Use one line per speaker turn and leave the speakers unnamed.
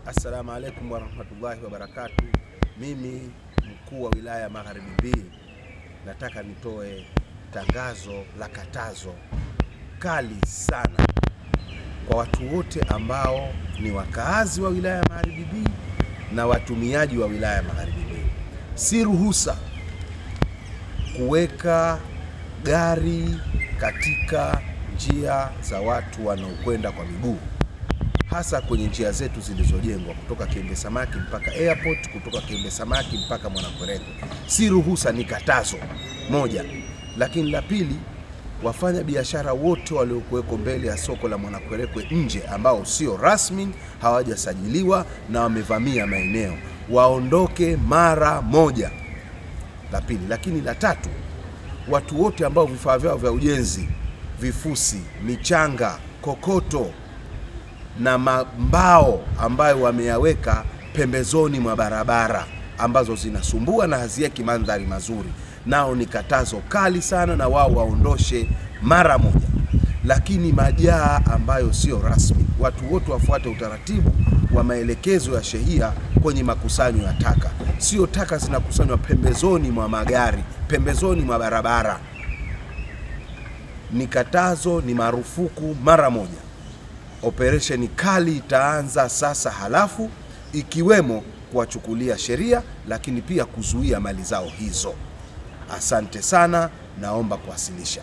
Assalamu alaikum warahmatullahi wabarakatuh. Mimi mkuu wa wilaya Magharibi B nataka nitoe tangazo la katazo kali sana kwa watu wote ambao ni wakaazi wa wilaya Magharibi B na watumiaji wa wilaya Magharibi B. Si ruhusa kuweka gari katika njia za watu wanaokwenda kwa miguu, hasa kwenye njia zetu zilizojengwa kutoka Kiembe Samaki mpaka airport, kutoka Kiembe Samaki mpaka Mwanakwerekwe. Si ruhusa, ni katazo moja. Lakini la pili, wafanya biashara wote waliokuweko mbele ya soko la Mwanakwerekwe nje ambao sio rasmi, hawajasajiliwa na wamevamia maeneo, waondoke mara moja. La pili. Lakini la tatu, watu wote ambao vifaa vyao vya ujenzi, vifusi, michanga, kokoto na mbao ambayo wameyaweka pembezoni mwa barabara ambazo zinasumbua na hazieki mandhari mazuri, nao ni katazo kali sana, na wao waondoshe mara moja. Lakini majaa ambayo sio rasmi, watu wote wafuate utaratibu wa maelekezo ya shehia kwenye makusanyo ya taka. Sio taka zinakusanywa pembezoni mwa magari, pembezoni mwa barabara. Ni katazo, ni marufuku mara moja. Operation kali itaanza sasa, halafu ikiwemo kuwachukulia sheria, lakini pia kuzuia mali zao hizo. Asante sana, naomba kuwasilisha.